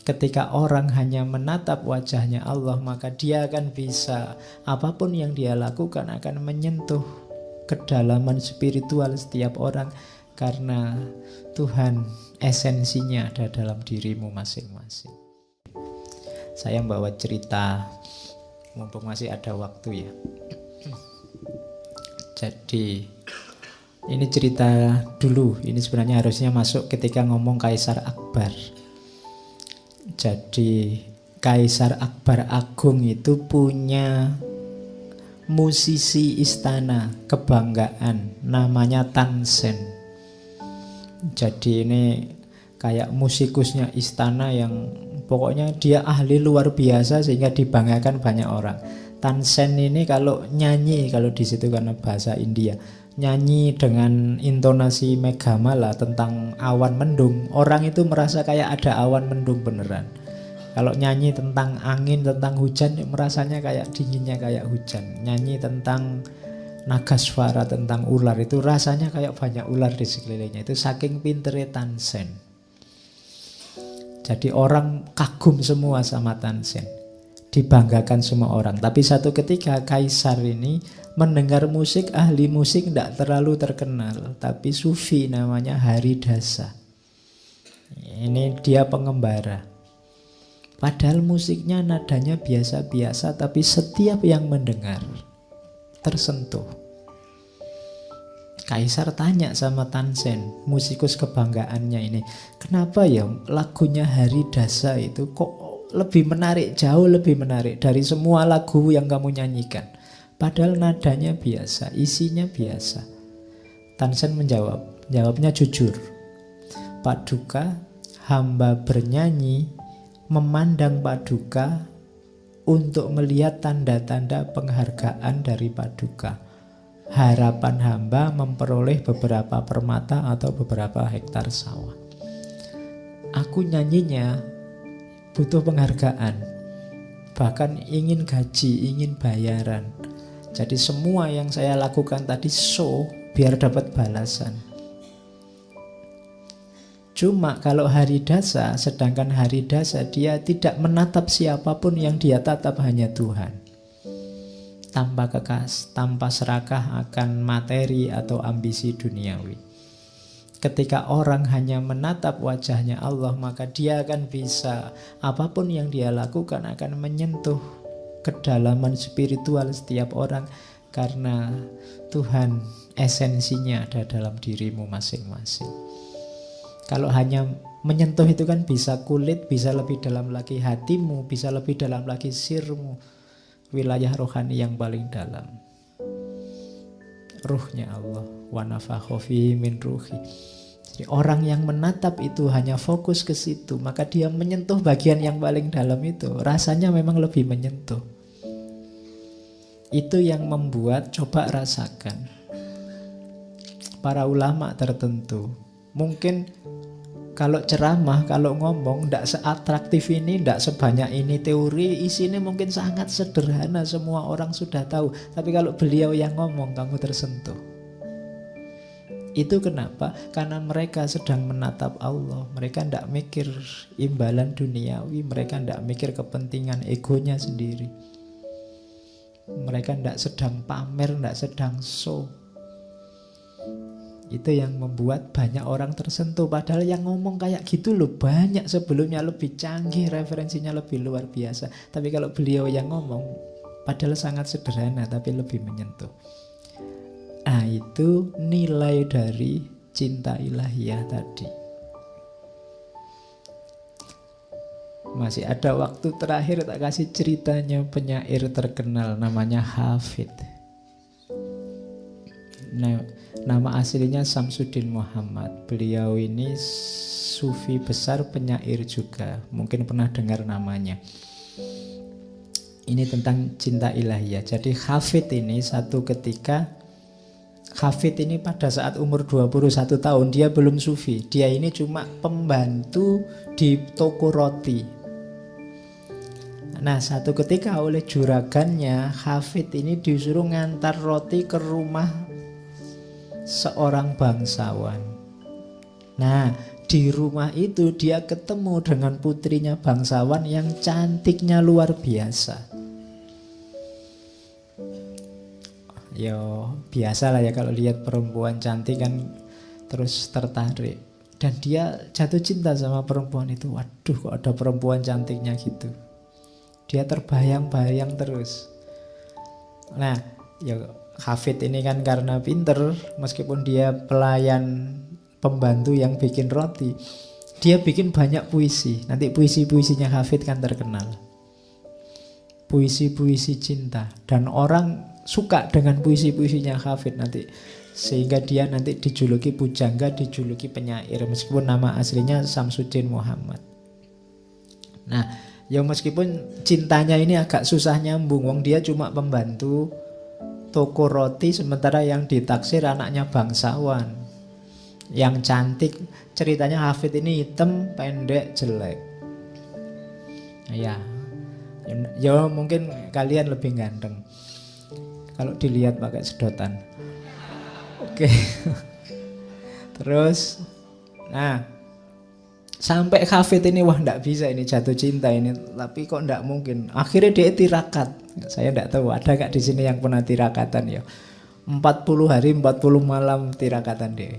Ketika orang hanya menatap wajahnya Allah, maka dia akan bisa, apapun yang dia lakukan akan menyentuh kedalaman spiritual setiap orang. Karena Tuhan esensinya ada dalam dirimu masing-masing. Saya bawa cerita, mumpung masih ada waktu ya. Jadi ini cerita dulu, ini sebenarnya harusnya masuk ketika ngomong Kaisar Akbar. Jadi Kaisar Akbar Agung itu punya musisi istana kebanggaan, namanya Tan Sen. Jadi ini kayak musikusnya istana yang pokoknya dia ahli luar biasa sehingga dibanggakan banyak orang. Tan Sen ini kalau nyanyi, kalau di situ karena bahasa India, nyanyi dengan intonasi Megamala tentang awan mendung, orang itu merasa kayak ada awan mendung beneran. Kalau nyanyi tentang angin, tentang hujan, merasanya kayak dinginnya kayak hujan. Nyanyi tentang Nagaswara, tentang ular, itu rasanya kayak banyak ular di sekelilingnya. Itu saking pinternya Tan Sen. Jadi orang kagum semua sama Tan Sen, dibanggakan semua orang. Tapi satu ketika Kaisar ini mendengar musik, ahli musik tidak terlalu terkenal, tapi sufi namanya Haridasa. Ini dia pengembara. Padahal musiknya nadanya biasa-biasa, tapi setiap yang mendengar tersentuh. Kaisar tanya sama Tan Sen, musikus kebanggaannya ini, kenapa ya lagunya Haridasa itu kok lebih menarik, jauh lebih menarik dari semua lagu yang kamu nyanyikan? Padahal nadanya biasa, isinya biasa. Tan Sen jawabnya jujur. Paduka, hamba bernyanyi memandang Paduka untuk melihat tanda-tanda penghargaan dari Paduka. Harapan hamba memperoleh beberapa permata atau beberapa hektar sawah. Aku nyanyinya butuh penghargaan, bahkan ingin gaji, ingin bayaran. Jadi semua yang saya lakukan tadi show biar dapat balasan. Cuma kalau Haridasa, sedangkan Haridasa dia tidak menatap siapapun, yang dia tatap hanya Tuhan. Tanpa kekas, tanpa serakah akan materi atau ambisi duniawi. Ketika orang hanya menatap wajahnya Allah, maka dia akan bisa, apapun yang dia lakukan akan menyentuh kedalaman spiritual setiap orang. Karena Tuhan esensinya ada dalam dirimu masing-masing. Kalau hanya menyentuh itu kan bisa kulit, bisa lebih dalam lagi hatimu, bisa lebih dalam lagi sirmu, wilayah rohani yang paling dalam. Ruhnya Allah, wa nafakha fihi min ruhi. Jadi orang yang menatap itu hanya fokus ke situ, maka dia menyentuh bagian yang paling dalam itu. Rasanya memang lebih menyentuh. Itu yang membuat, coba rasakan, para ulama tertentu mungkin kalau ceramah, kalau ngomong tidak seatraktif ini, tidak sebanyak ini teori, isinya mungkin sangat sederhana, semua orang sudah tahu. Tapi kalau beliau yang ngomong, kamu tersentuh. Itu kenapa? Karena mereka sedang menatap Allah. Mereka tidak mikir imbalan duniawi, mereka tidak mikir kepentingan egonya sendiri. Mereka tidak sedang pamer, tidak sedang show. Itu yang membuat banyak orang tersentuh. Padahal yang ngomong kayak gitu loh banyak sebelumnya, lebih canggih, referensinya lebih luar biasa. Tapi kalau beliau yang ngomong, padahal sangat sederhana tapi lebih menyentuh. Nah itu nilai dari cinta ilahiyah tadi. Masih ada waktu terakhir, tak kasih ceritanya penyair terkenal namanya Hafid. Nama aslinya Samsudin Muhammad. Beliau ini sufi besar, penyair juga. Mungkin pernah dengar namanya. Ini tentang cinta ilahiyah. Jadi Hafid ini satu ketika, Hafid ini pada saat umur 21 tahun, dia belum sufi. Dia ini cuma pembantu di toko roti. Nah satu ketika oleh juragannya, Hafid ini disuruh ngantar roti ke rumah seorang bangsawan. Nah Di rumah itu dia ketemu dengan putrinya bangsawan yang cantiknya luar biasa. Yo, biasa lah ya kalau lihat perempuan cantik kan terus tertarik. Dan dia jatuh cinta sama perempuan itu. Waduh, kok ada perempuan cantiknya gitu. Dia terbayang-bayang terus. Nah, ya Hafid ini kan karena pinter, meskipun dia pelayan pembantu yang bikin roti, dia bikin banyak puisi. Nanti puisi-puisinya Hafid kan terkenal. Puisi-puisi cinta. Dan orang suka dengan puisi-puisinya Hafid nanti. Sehingga dia nanti dijuluki pujangga, dijuluki penyair. Meskipun nama aslinya Samsudin Muhammad. Nah, ya meskipun cintanya ini agak susah nyambung. Wong dia cuma pembantu toko roti, sementara yang ditaksir anaknya bangsawan yang cantik. Ceritanya Hafid ini hitam, pendek, jelek. Ya mungkin kalian lebih ganteng kalau dilihat pakai sedotan. Oke. Terus nah, sampai Hafid ini wah ndak bisa ini jatuh cinta ini, tapi kok ndak mungkin. Akhirnya dia tirakat. Saya ndak tahu ada gak di sini yang pernah tirakatan ya. 40 hari 40 malam tirakatan dia.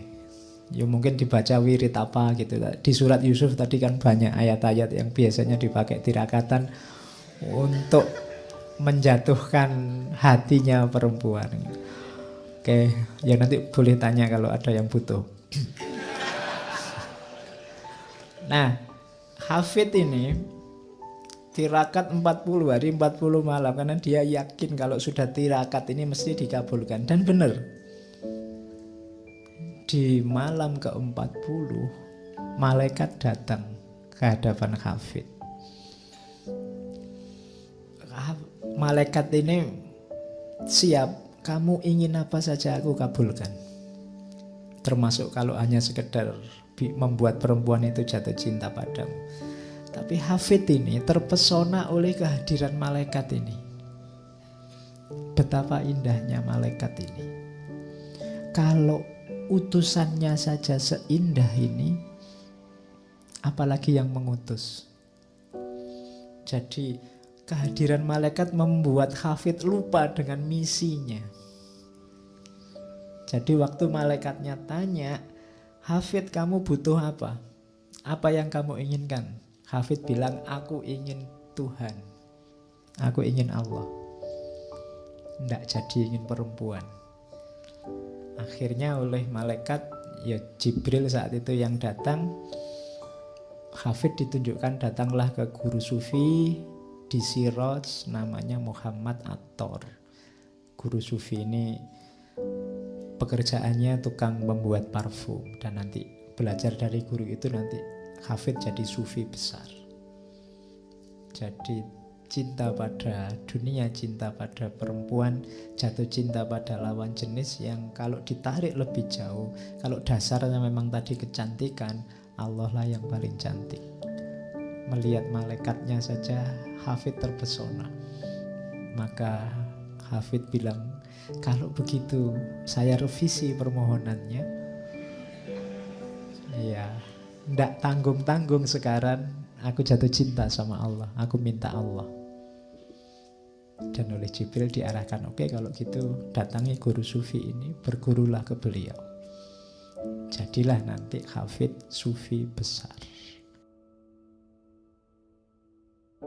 Ya mungkin dibaca wirid apa gitu. Di surat Yusuf tadi kan banyak ayat-ayat yang biasanya dipakai tirakatan untuk menjatuhkan hatinya perempuan. Oke, ya nanti boleh tanya kalau ada yang butuh. Nah, Hafid ini tirakat 40 hari 40 malam karena dia yakin kalau sudah tirakat ini mesti dikabulkan. Dan benar. Di malam ke-40 malaikat datang ke hadapan Hafid. Malaikat ini siap, kamu ingin apa saja aku kabulkan. Termasuk kalau hanya sekedar membuat perempuan itu jatuh cinta padamu. Tapi Hafid ini terpesona oleh kehadiran malaikat ini. Betapa indahnya malaikat ini. Kalau utusannya saja seindah ini, apalagi yang mengutus. Jadi kehadiran malaikat membuat Hafid lupa dengan misinya. Jadi waktu malaikatnya tanya, Hafid kamu butuh apa? Apa yang kamu inginkan? Hafid bilang, aku ingin Tuhan. Aku ingin Allah. Nggak jadi ingin perempuan. Akhirnya oleh malaikat, ya Jibril saat itu yang datang, Hafid ditunjukkan datanglah ke guru sufi di Siraj, namanya Muhammad At-Tor. Guru sufi ini pekerjaannya tukang membuat parfum. Dan nanti belajar dari guru itu nanti Hafid jadi sufi besar. Jadi cinta pada dunia, cinta pada perempuan, jatuh cinta pada lawan jenis yang kalau ditarik lebih jauh, kalau dasarnya memang tadi kecantikan, Allah lah yang paling cantik. Melihat malaikatnya saja Hafid terpesona. Maka Hafid bilang, kalau begitu saya revisi permohonannya. Ya, ndak tanggung-tanggung sekarang, aku jatuh cinta sama Allah, aku minta Allah. Dan oleh Jibril diarahkan, oke kalau gitu datangi guru sufi ini, bergurulah ke beliau. Jadilah nanti Hafid sufi besar.